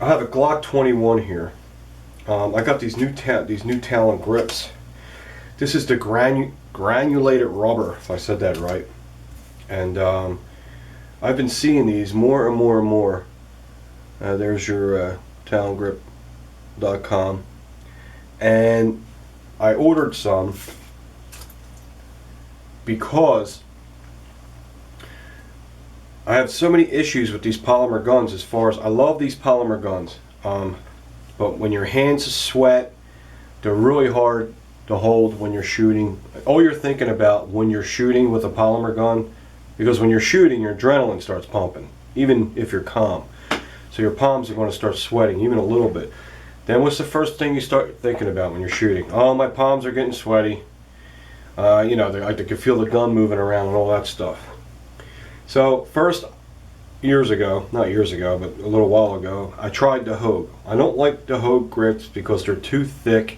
I have a Glock 21 here. I got these new Talon grips. This is the granulated rubber, if I said that right. And I've been seeing these more and more and more. There's your talongrip.com. And I ordered some because I have so many issues with these polymer guns. As far as I love these polymer guns, but when your hands sweat, they're really hard to hold when you're shooting. All you're thinking about when you're shooting with a polymer gun, because when you're shooting, your adrenaline starts pumping, even if you're calm. So your palms are going to start sweating, even a little bit. Then what's the first thing you start thinking about when you're shooting? Oh, my palms are getting sweaty. You know, I can feel the gun moving around and all that stuff. So first, years ago, not years ago, but a little while ago, I tried the Hogue. I don't like the Hogue grips because they're too thick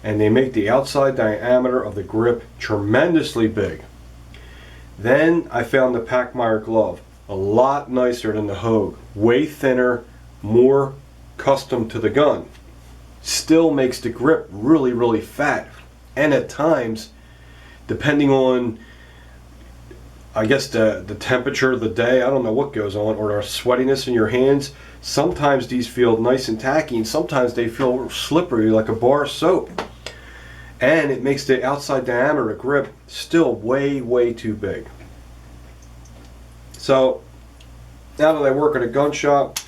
and they make the outside diameter of the grip tremendously big. Then I found the Pachmayr glove, a lot nicer than the Hogue, way thinner, more custom to the gun. Still makes the grip really, really fat, and at times, depending on, I guess, the temperature of the day, I don't know what goes on, or the sweatiness in your hands, sometimes these feel nice and tacky, and sometimes they feel slippery like a bar of soap. And it makes the outside diameter of the grip still way, way too big. So, now that I work at a gun shop,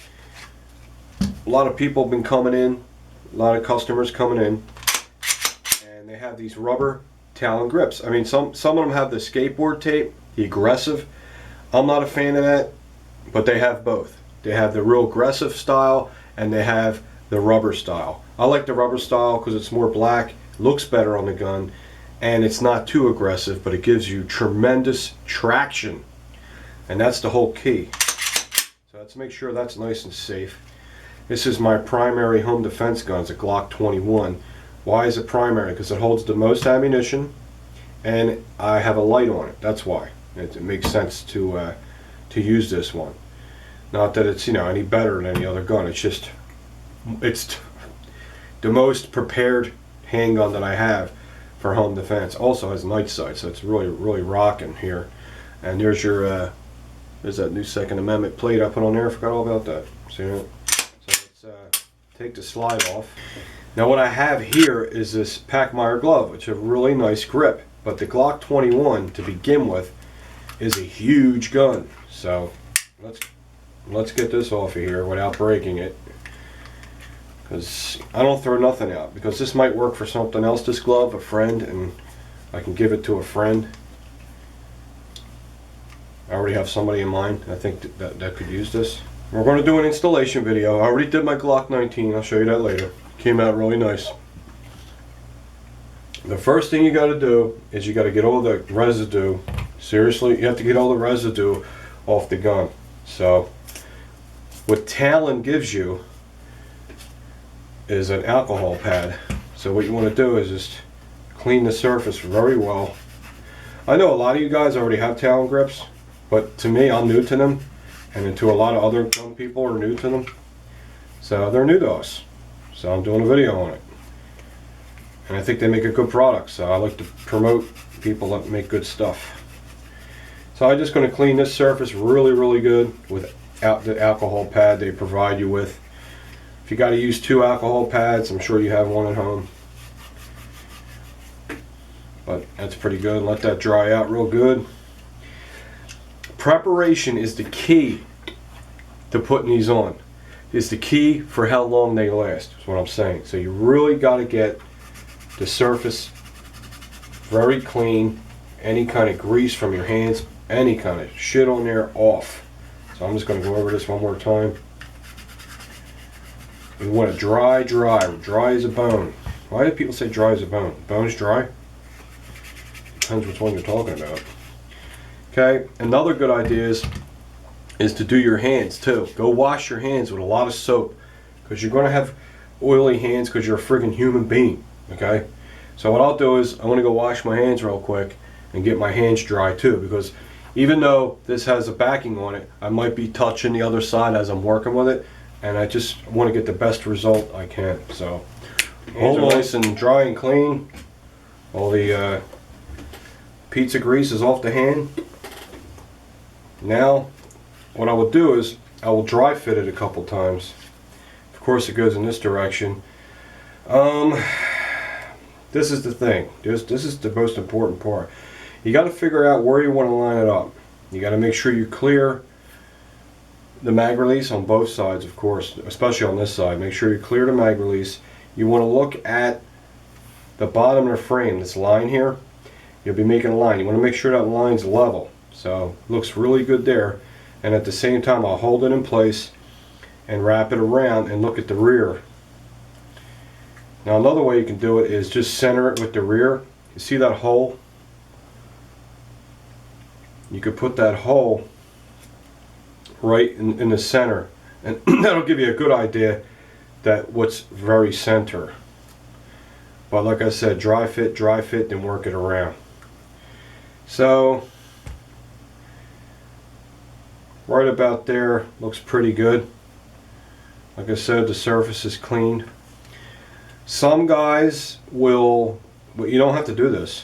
a lot of people have been coming in, a lot of customers coming in, and they have these rubber Talon grips. I mean, some of them have the skateboard tape, the aggressive. I'm not a fan of that, but they have both. They have the real aggressive style and they have the rubber style. I like the rubber style because it's more black, looks better on the gun, and it's not too aggressive, but it gives you tremendous traction, and that's the whole key. So let's make sure that's nice and safe. This is my primary home defense gun. It's a Glock 21. Why is it primary? Because it holds the most ammunition and I have a light on it. That's why. It makes sense to use this one. Not that it's, you know, any better than any other gun. It's just, it's the most prepared handgun that I have for home defense. Also has night sight, so it's really, really rocking here. And there's your, there's that new Second Amendment plate I put on there. I forgot all about that. See that? So let's take the slide off. Now what I have here is this Pachmayr glove, which is a really nice grip. But the Glock 21, to begin with, is a huge gun. So let's get this off of here without breaking it. Because I don't throw nothing out. Because this might work for something else, this glove, a friend, and I can give it to a friend. I already have somebody in mind, I think that could use this. We're going to do an installation video. I already did my Glock 19, I'll show you that later. Came out really nice. The first thing you got to do is you got to get all the residue. Seriously, you have to get all the residue off the gun. So what Talon gives you is an alcohol pad. So what you want to do is just clean the surface very well. I know a lot of you guys already have Talon grips, but to me, I'm new to them, and to a lot of other gun people are new to them. So they're new to us. So I'm doing a video on it. And I think they make a good product, so I like to promote people that make good stuff. So I'm just going to clean this surface really, really good without the alcohol pad they provide you with. If you got to use 2 alcohol pads, I'm sure you have one at home. But that's pretty good. Let that dry out real good. Preparation is the key to putting these on. Is the key for how long they last, is what I'm saying. So you really got to get the surface very clean, any kind of grease from your hands, any kind of shit on there, off. So I'm just going to go over this one more time. You want it dry as a bone. Why do people say dry as a bone? Bone's dry? Depends which one you're talking about. Okay, another good idea is to do your hands too. Go wash your hands with a lot of soap, because you're going to have oily hands because you're a friggin' human being. Okay, so what I'll do is I'm going to go wash my hands real quick and get my hands dry too, because even though this has a backing on it, I might be touching the other side as I'm working with it. and I just want to get the best result I can. So hands are nice and dry and clean. All the pizza grease is off the hand. Now what I will do is I will dry fit it a couple times. Of course it goes in this direction. This is the thing. This is the most important part. You got to figure out where you want to line it up. You got to make sure you clear the mag release on both sides, of course, especially on this side. Make sure you clear the mag release. You want to look at the bottom of the frame, this line here. You'll be making a line. You want to make sure that line's level. So it looks really good there. And at the same time, I'll hold it in place and wrap it around and look at the rear. Now another way you can do it is just center it with the rear. You see that hole? You could put that hole right in the center, and that'll give you a good idea that what's very center. But like I said, dry fit, then work it around. So right about there looks pretty good. Like I said, the surface is clean. Some guys will, but you don't have to do this.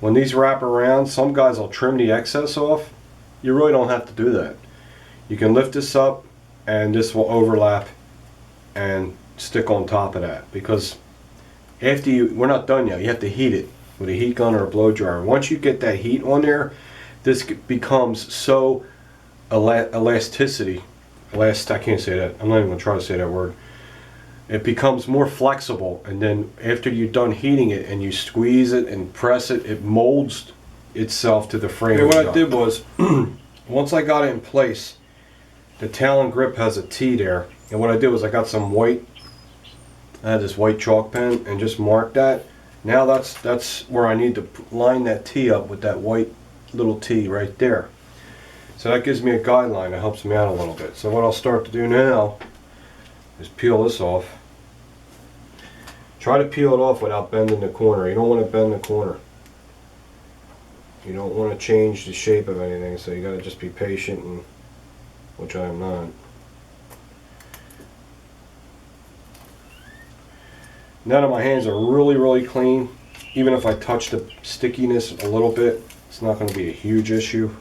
When these wrap around, some guys will trim the excess off. You really don't have to do that. You can lift this up and this will overlap and stick on top of that, because after we're not done yet. You have to heat it with a heat gun or a blow dryer. Once you get that heat on there, this becomes so I can't say that. I'm not even going to try to say that word. It becomes more flexible, and then after you're done heating it and you squeeze it and press it, it molds itself to the frame. Okay, what I did was, once I got it in place, the Talon grip has a T there, and what I did was I got some white, I had this white chalk pen and just marked that. Now that's where I need to line that T up with that white little T right there. So that gives me a guideline. That helps me out a little bit. So what I'll start to do now is peel this off. Try to peel it off without bending the corner. You don't want to bend the corner. You don't want to change the shape of anything, so you got to just be patient, and which I am not. Now that my hands are really clean, even if I touch the stickiness a little bit, it's not going to be a huge issue.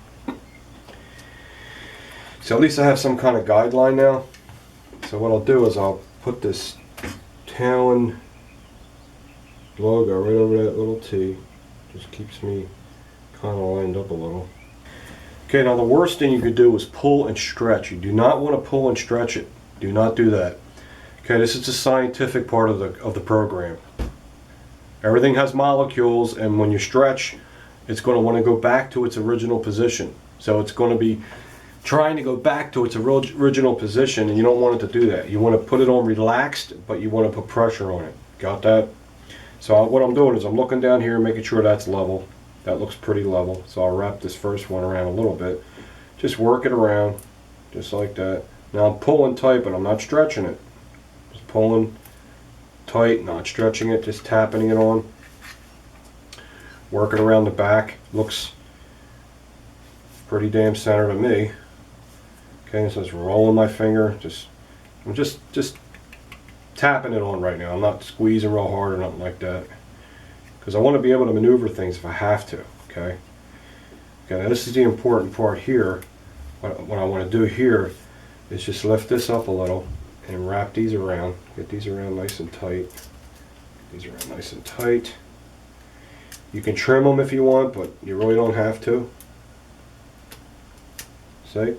So at least I have some kind of guideline now. So what I'll do is I'll put this Talon logo right over that little T. Just keeps me kind of lined up a little. Okay, now the worst thing you could do is pull and stretch. You do not want to pull and stretch it. Do not do that. Okay, this is the scientific part of the program. Everything has molecules, and when you stretch, it's going to want to go back to its original position. So it's going to be trying to go back to its original position, and you don't want it to do that. You want to put it on relaxed, but you want to put pressure on it. Got that? So what I'm doing is I'm looking down here, making sure that's level. That looks pretty level. So I'll wrap this first one around a little bit. Just work it around, just like that. Now I'm pulling tight, but I'm not stretching it. Just pulling tight, not stretching it, just tapping it on. Working around the back. Looks pretty damn center to me. Okay, so it's rolling my finger. I'm just tapping it on right now. I'm not squeezing real hard or nothing like that, because I want to be able to maneuver things if I have to. Okay. Okay. Now this is the important part here. What I want to do here is just lift this up a little and wrap these around. Get these around nice and tight. These around nice and tight. You can trim them if you want, but you really don't have to. See?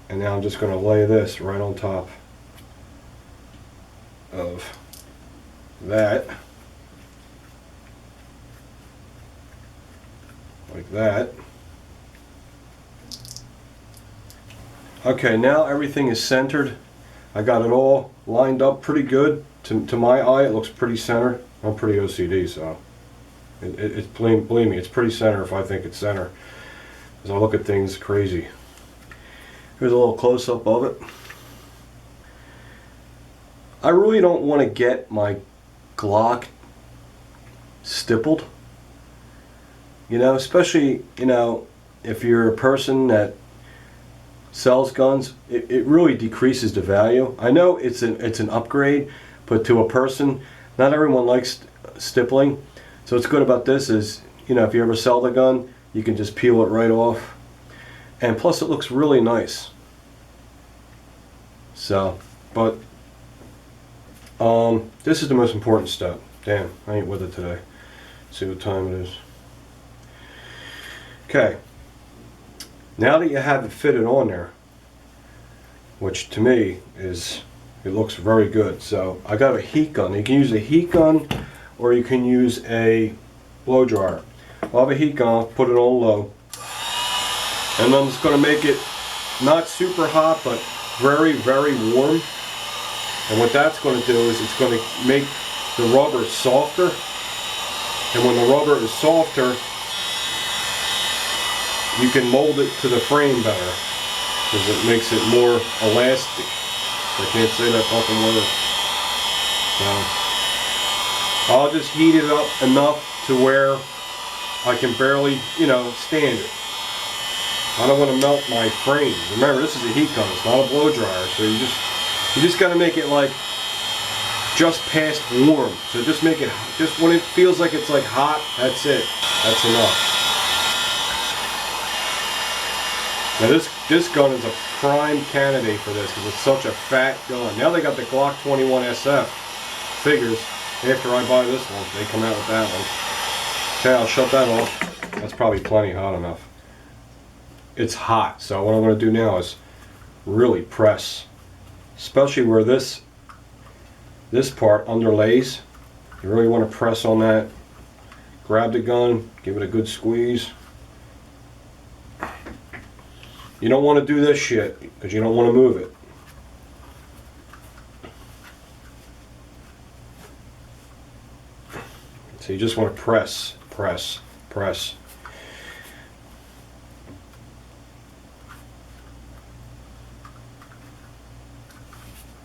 And now I'm just going to lay this right on top of that, like that. Okay, now everything is centered. I got it all lined up pretty good. To my eye, it looks pretty centered. I'm pretty OCD, so believe me, it's pretty center if I think it's center. As I look at things crazy. Here's a little close-up of it. I really don't want to get my Glock stippled. You know, especially, you know, if you're a person that sells guns, it really decreases the value. I know it's an upgrade, but to a person, not everyone likes stippling. So what's good about this is, you know, if you ever sell the gun, you can just peel it right off. And plus it looks really nice. So, but this is the most important step. Damn, I ain't with it today. Let's see what time it is. Okay. Now that you have it fitted on there, which to me is, it looks very good. So I got a heat gun. You can use a heat gun or you can use a blow dryer. I'll have a heat gun, I'll put it on low. And I'm just going to make it not super hot, but very, very warm. And what that's going to do is it's going to make the rubber softer. And when the rubber is softer, you can mold it to the frame better because it makes it more elastic. I can't say that fucking word. So I'll just heat it up enough to where I can barely, you know, stand it. I don't want to melt my frame. Remember, this is a heat gun, it's not a blow dryer, so you just got to make it like just past warm. So just make it, just when it feels like it's like hot, that's it. That's enough. Now this gun is a prime candidate for this because it's such a fat gun. Now they got the Glock 21 SF. Figures, after I buy this one, they come out with that one. Okay, I'll shut that off. That's probably plenty hot enough. It's hot, so what I'm going to do now is really press. Especially where this part underlays. You really want to press on that. Grab the gun, give it a good squeeze. You don't want to do this shit because you don't want to move it. So you just want to press, press, press.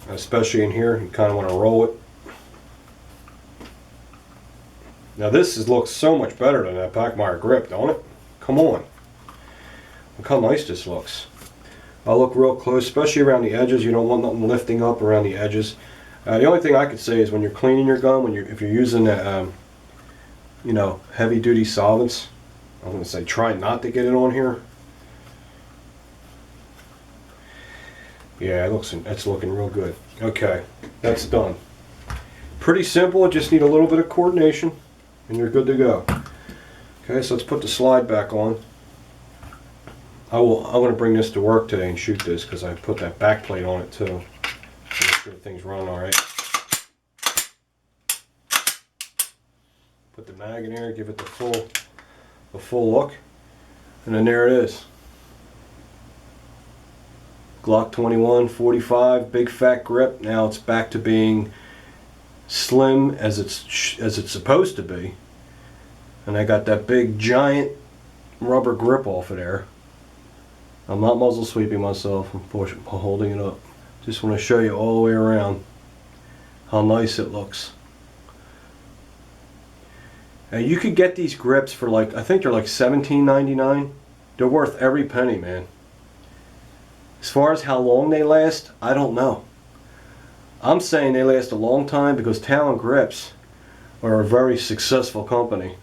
Especially in here, you kind of want to roll it. Now this looks so much better than that Pachmayr grip, don't it? Come on. Look how nice this looks. I'll look real close, especially around the edges. You don't want nothing lifting up around the edges. The only thing I could say is when you're cleaning your gun, if you're using you know, heavy duty solvents, I'm going to say try not to get it on here. Yeah, it's looking real good. Okay, that's done. Pretty simple, just need a little bit of coordination and you're good to go. Okay, so let's put the slide back on. I'm going to bring this to work today and shoot this because I put that back plate on it too. So make sure things run alright. Put the mag in there, give it the full look. And then there it is. Glock 21, 45, big fat grip. Now it's back to being slim as it's supposed to be. And I got that big giant rubber grip off of there. I'm not muzzle sweeping myself, I'm holding it up. Just want to show you all the way around how nice it looks. Now you could get these grips for like, I think they're like $17.99. They're worth every penny, man. As far as how long they last, I don't know. I'm saying they last a long time because Talon Grips are a very successful company.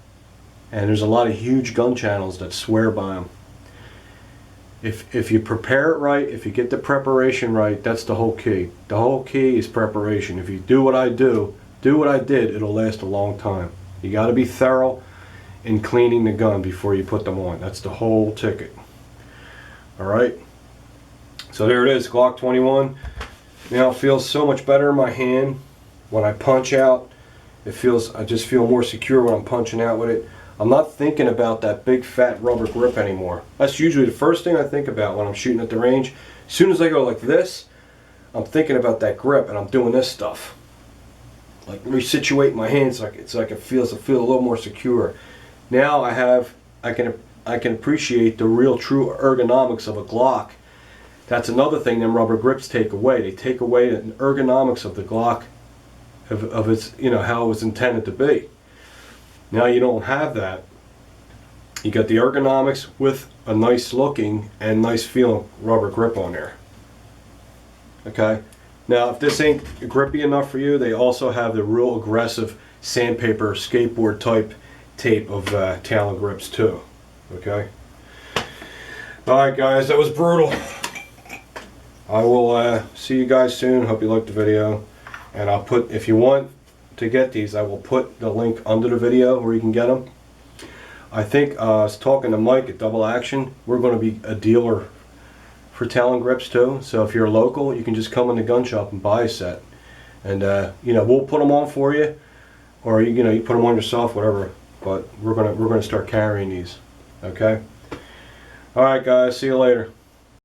And there's a lot of huge gun channels that swear by them. If you prepare it right, if you get the preparation right, that's the whole key. The whole key is preparation. If you do what I did, it'll last a long time. You got to be thorough in cleaning the gun before you put them on. That's the whole ticket. Alright? So there it is, Glock 21. Now it feels so much better in my hand when I punch out. I just feel more secure when I'm punching out with it. I'm not thinking about that big fat rubber grip anymore. That's usually the first thing I think about when I'm shooting at the range. As soon as I go like this, I'm thinking about that grip and I'm doing this stuff. Like resituate my hands so I can feel a little more secure. Now I can appreciate the real true ergonomics of a Glock. That's another thing them rubber grips take away. They take away the ergonomics of the Glock of its, you know, how it was intended to be. Now you don't have that. You got the ergonomics with a nice looking and nice feeling rubber grip on there. Okay. Now, if this ain't grippy enough for you, they also have the real aggressive sandpaper skateboard type tape of Talon grips too. Okay. Alright guys, that was brutal. I will see you guys soon. Hope you liked the video. And I'll put, if you want to get these, I will put the link under the video where you can get them. I think I was talking to Mike at Double Action. We're going to be a dealer for Talon grips too. So if you're local, you can just come in the gun shop and buy a set. And you know, we'll put them on for you, or you know, you put them on yourself, whatever. But we're gonna start carrying these. Okay. All right, guys. See you later.